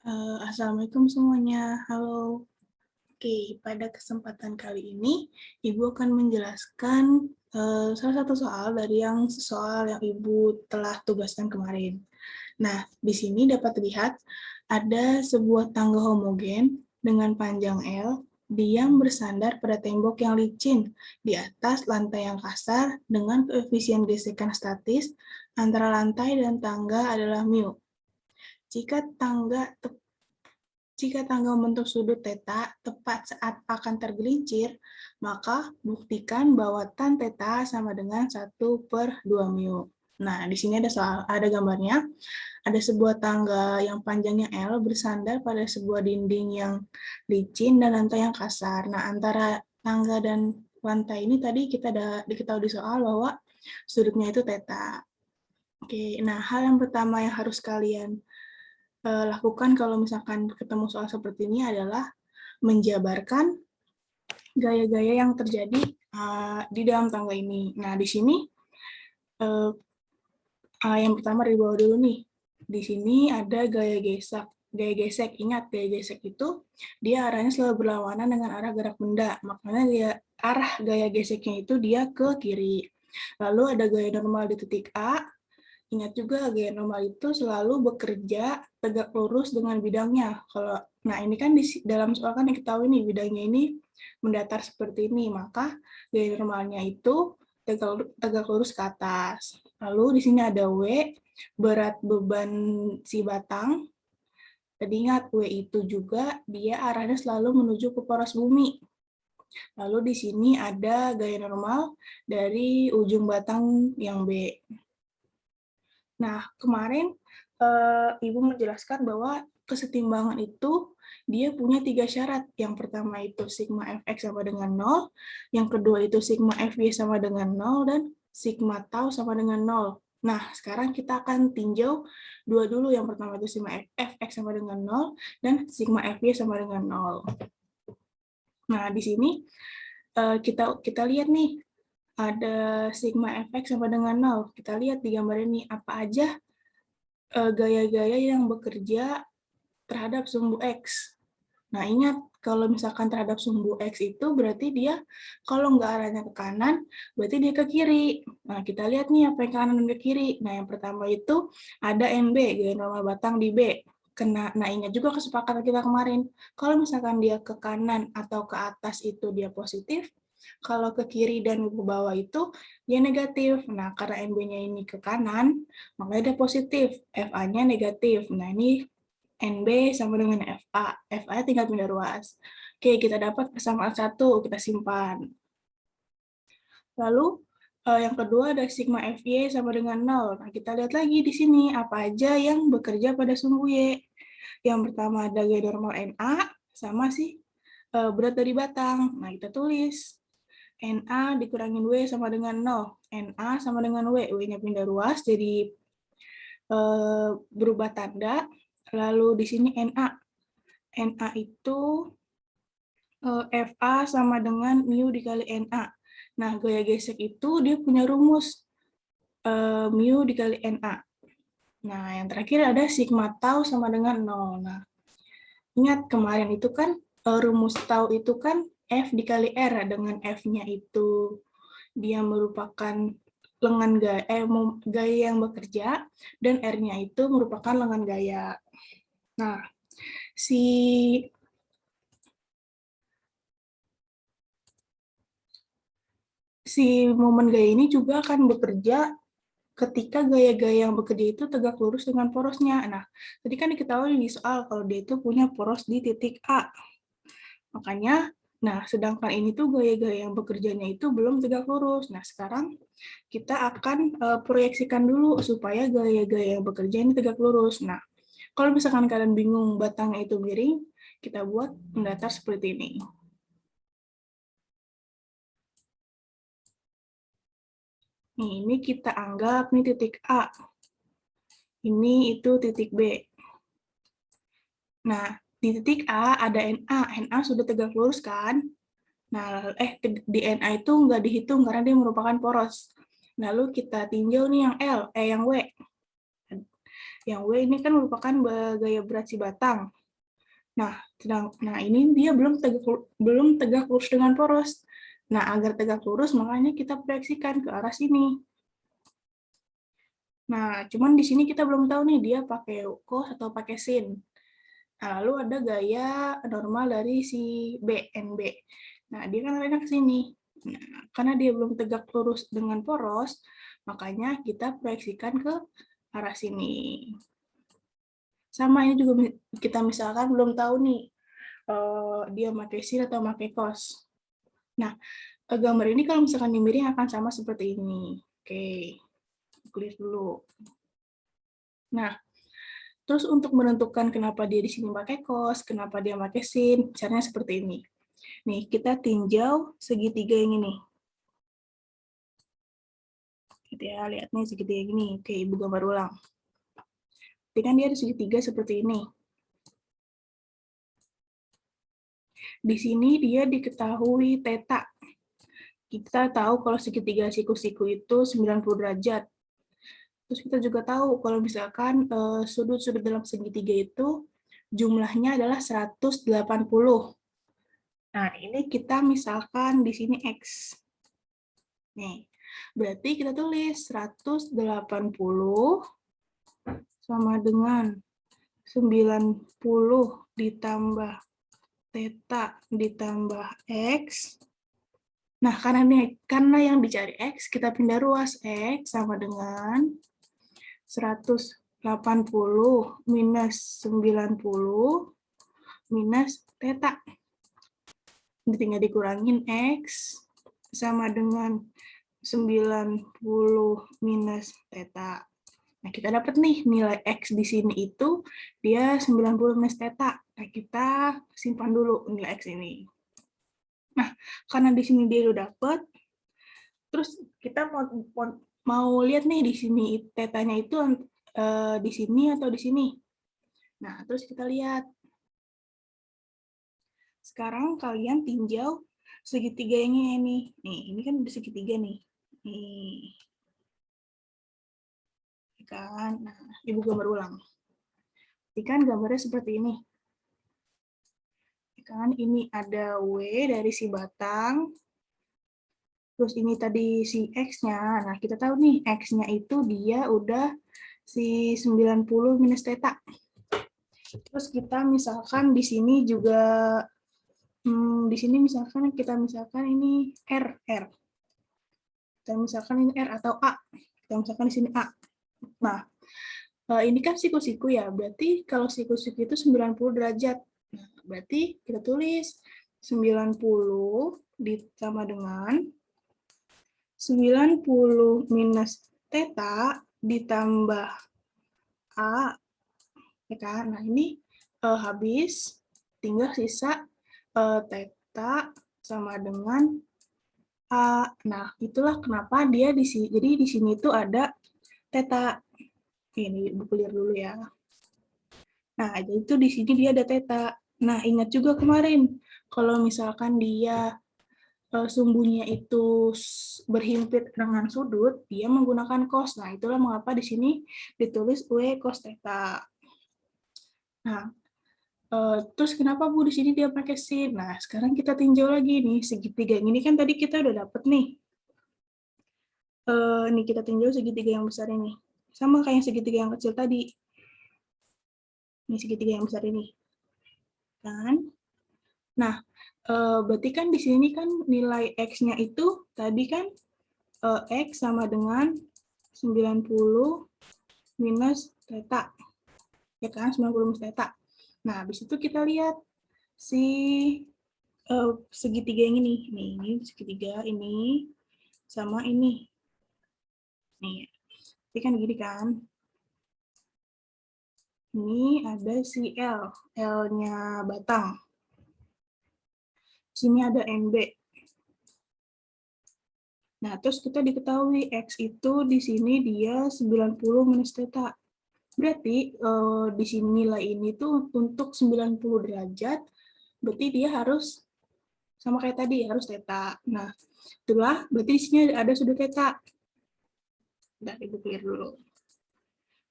Assalamualaikum semuanya, halo. Oke, pada kesempatan kali ini, Ibu akan menjelaskan salah satu soal dari soal yang Ibu telah tugaskan kemarin. Nah, di sini dapat dilihat ada sebuah tangga homogen dengan panjang L yang bersandar pada tembok yang licin di atas lantai yang kasar dengan koefisien gesekan statis antara lantai dan tangga adalah mu. Jika tangga membentuk sudut theta tepat saat akan tergelincir, maka buktikan bahwa tan theta sama dengan 1/2 mu. Nah, di sini ada gambarnya. Ada sebuah tangga yang panjangnya L bersandar pada sebuah dinding yang licin dan lantai yang kasar. Nah, antara tangga dan lantai ini tadi kita diketahui di soal bahwa sudutnya itu theta. Oke, nah hal yang pertama yang harus kalian lakukan kalau misalkan ketemu soal seperti ini adalah menjabarkan gaya-gaya yang terjadi di dalam tangga ini. Nah, di sini yang pertama dari bawah dulu nih. Di sini ada gaya gesek. Gaya gesek, ingat gaya gesek itu dia arahnya selalu berlawanan dengan arah gerak benda. Makanya arah gaya geseknya itu dia ke kiri. Lalu ada gaya normal di titik A. Ingat juga gaya normal itu selalu bekerja tegak lurus dengan bidangnya. Nah ini kan dalam soal kan diketahui nih bidangnya ini mendatar seperti ini, maka gaya normalnya itu tegak lurus ke atas. Lalu di sini ada W, berat beban si batang. Tadi ingat W itu juga dia arahnya selalu menuju ke poros bumi. Lalu di sini ada gaya normal dari ujung batang yang B. Nah, kemarin Ibu menjelaskan bahwa kesetimbangan itu dia punya 3 syarat. Yang pertama itu sigma fx sama dengan 0, yang kedua itu sigma fy sama dengan 0, dan sigma tau sama dengan 0. Nah, sekarang kita akan tinjau dua dulu. Yang pertama itu sigma fx sama dengan 0, dan sigma fy sama dengan 0. Nah, di sini kita lihat nih, ada sigma fx sama dengan 0. Kita lihat di gambar ini, apa aja gaya-gaya yang bekerja terhadap sumbu X. Nah, ingat, kalau misalkan terhadap sumbu X itu berarti dia, kalau nggak arahnya ke kanan, berarti dia ke kiri. Nah, kita lihat nih apa yang ke kanan dan ke kiri. Nah, yang pertama itu ada NB, gaya normal batang di B. Nah, ingat juga kesepakatan kita kemarin. Kalau misalkan dia ke kanan atau ke atas itu dia positif, kalau ke kiri dan ke bawah itu dia negatif. Nah, karena NB-nya ini ke kanan, makanya dia positif. FA-nya negatif. Nah, ini NB sama dengan FA. FA tinggal pindah ruas. Oke, kita dapat persamaan 1, kita simpan. Lalu, yang kedua ada sigma FY sama dengan 0. Nah, kita lihat lagi di sini, apa aja yang bekerja pada sumbu Y. Yang pertama ada gaya normal NA, sama sih berat dari batang. Nah, kita tulis. NA dikurangin W sama dengan 0. NA sama dengan W. W-nya pindah ruas, jadi berubah tanda. Lalu di sini NA. NA itu FA sama dengan mu dikali NA. Nah, gaya gesek itu dia punya rumus mu dikali NA. Nah, yang terakhir ada sigma tau sama dengan 0. Nah, ingat kemarin itu kan rumus tau itu kan F dikali R, dengan F-nya itu dia merupakan lengan gaya yang bekerja, dan R-nya itu merupakan lengan gaya. Nah, si momen gaya ini juga akan bekerja ketika gaya-gaya yang bekerja itu tegak lurus dengan porosnya. Nah, tadi kan diketahui di soal kalau dia itu punya poros di titik A. Makanya, nah sedangkan ini tuh gaya-gaya yang bekerjanya itu belum tegak lurus. Nah, sekarang kita akan proyeksikan dulu supaya gaya-gaya yang bekerja ini tegak lurus. Nah, kalau misalkan kalian bingung batangnya itu miring, kita buat mendatar seperti ini. Nih, ini kita anggap nih titik A. Ini itu titik B. Nah, di titik A ada NA. NA sudah tegak lurus kan? Nah, di NA itu nggak dihitung karena dia merupakan poros. Lalu kita tinjau nih yang L, yang W. Yang W ini kan merupakan gaya berat si batang. Nah, ini dia belum tegak lurus dengan poros. Nah, agar tegak lurus, makanya kita proyeksikan ke arah sini. Nah, cuman di sini kita belum tahu nih, dia pakai cos atau pakai sin. Nah, lalu ada gaya normal dari si B, NB. Nah, dia kan arahnya ke sini. Nah, karena dia belum tegak lurus dengan poros, makanya kita proyeksikan ke arah sini. Sama ini juga kita misalkan belum tahu nih, dia pakai sin atau pakai cos. Nah, gambar ini kalau misalkan dimiring akan sama seperti ini. Oke, clear dulu. Nah, terus untuk menentukan kenapa dia di sini pakai cos, kenapa dia pakai sin, caranya seperti ini. Nih, kita tinjau segitiga yang ini. Gitu ya, lihat nih segitiga gini. Oke, Ibu gambar ulang. Jadi kan dia ada segitiga seperti ini. Di sini dia diketahui theta. Kita tahu kalau segitiga siku-siku itu 90 derajat. Terus kita juga tahu kalau misalkan sudut-sudut dalam segitiga itu jumlahnya adalah 180. Nah, ini kita misalkan di sini X. Nih, berarti kita tulis 180 sama dengan 90 ditambah theta ditambah X. Nah, karena yang dicari X, kita pindah ruas. X sama dengan 180 minus 90 minus theta. Tinggal dikurangin X sama dengan 90 minus theta. Nah, kita dapat nih nilai X di sini itu dia 90 minus theta. Nah, kita simpan dulu nilai X ini. Nah, karena di sini dia udah dapat, terus kita mau lihat nih di sini tetanya itu di sini atau di sini. Nah, terus kita lihat. Sekarang kalian tinjau segitiga yang ini. Nih, ini kan udah segitiga nih. Nih. Kan, nah, Ibu gambar ulang. Kan gambarnya seperti ini. Kan ini ada W dari si batang. Terus ini tadi si X-nya. Nah, kita tahu nih X-nya itu dia udah si 90 minus theta. Terus kita misalkan di sini juga di sini misalkan ini R. Kita misalkan ini R atau A. Kita misalkan di sini A. Nah, ini kan siku-siku ya. Berarti kalau siku-siku itu 90 derajat. Nah, berarti kita tulis 90 ditambah dengan 90 minus theta ditambah A. Ya kan? Nah, ini habis. Tinggal sisa theta sama dengan A. Nah, itulah kenapa dia di sini. Jadi di sini itu ada theta. Ini Ibu clear dulu ya. Nah, itu di sini dia ada theta. Nah, ingat juga kemarin kalau misalkan dia sumbunya itu berhimpit dengan sudut, dia menggunakan cos. Nah, itulah mengapa di sini ditulis W cos theta. Nah, terus kenapa Bu di sini dia pakai sin? Nah, sekarang kita tinjau lagi nih segitiga ini kan tadi kita udah dapet nih. Nih kita tinjau segitiga yang besar ini. Sama kayak segitiga yang kecil tadi. Ini segitiga yang besar ini. Kan? Nah, berarti kan di sini kan nilai X-nya itu tadi kan X sama dengan 90 minus theta. Ya kan, 90 minus theta. Nah, habis itu kita lihat si segitiga yang ini. Nih, ini segitiga ini sama ini. Nih, ini kan gini kan. Ini ada si L, L-nya batang. Sini ada NB. Nah, terus kita diketahui X itu di sini dia 90 minus theta. Berarti di sini nilai ini tuh untuk 90 derajat, berarti dia harus sama kayak tadi, harus theta. Nah, itulah berarti di sini ada sudut theta. Udah, Ibu clear dulu.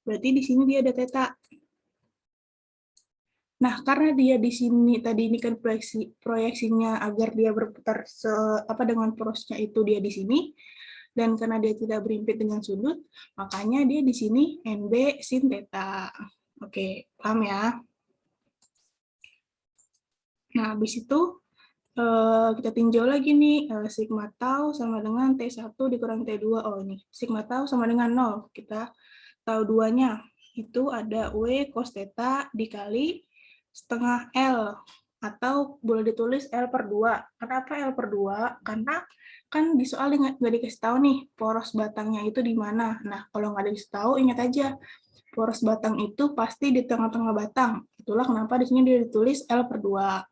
Berarti di sini dia ada theta. Nah, karena dia di sini tadi ini kan proyeksinya agar dia berputar dengan porosnya itu dia di sini, dan karena dia tidak berhimpit dengan sudut, makanya dia di sini NB sin theta. Oke, paham ya? Nah, habis itu kita tinjau lagi nih, sigma tau sama dengan T1 dikurangi T2. Oh, ini sigma tau sama dengan 0. Kita tahu duanya. Itu ada W cos theta dikali setengah L. Atau boleh ditulis L per 2. Kenapa L per 2? Karena kan di soal nggak dikasih tahu nih, poros batangnya itu di mana. Nah, kalau nggak dikasih tahu, ingat aja, poros batang itu pasti di tengah-tengah batang. Itulah kenapa di sini dia ditulis L per 2.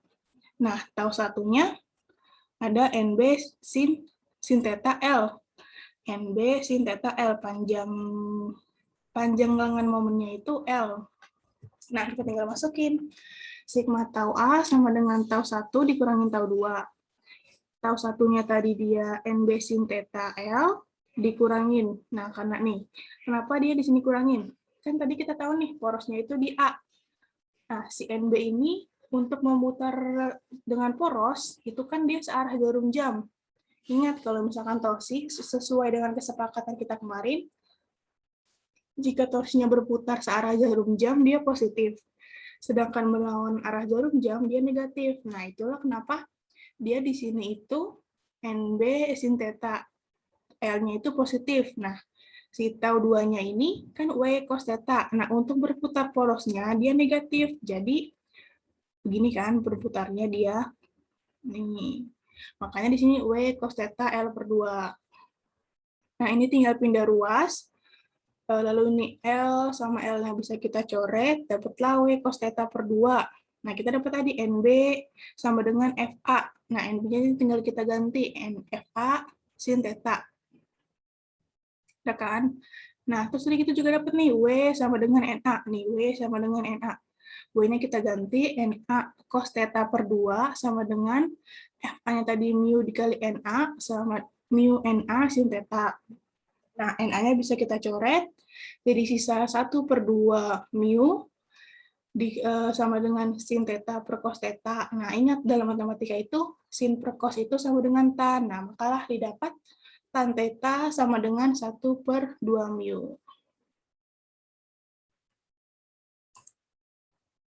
Nah, tahu satunya ada NB sin theta L. NB sin theta L, panjang lengan momennya itu L. Nah, kita tinggal masukin. Sigma tau A sama dengan tau 1 dikurangin tau 2. Tau satunya tadi dia NB sin theta L dikurangin. Nah, karena nih, kenapa dia di sini kurangin? Kan tadi kita tahu nih, porosnya itu di A. Nah, si NB ini untuk memutar dengan poros, itu kan dia searah jarum jam. Ingat, kalau misalkan torsi, sesuai dengan kesepakatan kita kemarin, jika torsinya berputar searah jarum jam, dia positif. Sedangkan melawan arah jarum jam, dia negatif. Nah, itulah kenapa dia di sini itu NB sin theta. L-nya itu positif. Nah, si tau 2-nya ini kan W cos theta. Nah, untuk berputar porosnya, dia negatif. Jadi, begini kan berputarnya dia. Nih. Makanya di sini W cos theta L per 2. Nah, ini tinggal pindah ruas. Lalu ini L sama L-nya bisa kita coret, dapatlah W cos theta per 2. Nah, kita dapat tadi NB sama dengan FA. Nah, NB-nya tinggal kita ganti NFA sin theta. Ya kan? Nah, terus tadi kita juga dapat nih W sama dengan NA. Nih, W sama dengan NA. W-nya kita ganti NA cos theta per 2 sama dengan FA-nya tadi mu dikali NA sama mu NA sin theta. Nah, NA-nya bisa kita coret, jadi sisa 1 per 2 mu sama dengan sin theta per cos theta. Nah, ingat dalam matematika itu, sin per cos itu sama dengan tan. Nah, makalah didapat tan theta sama dengan 1 per 2 mu.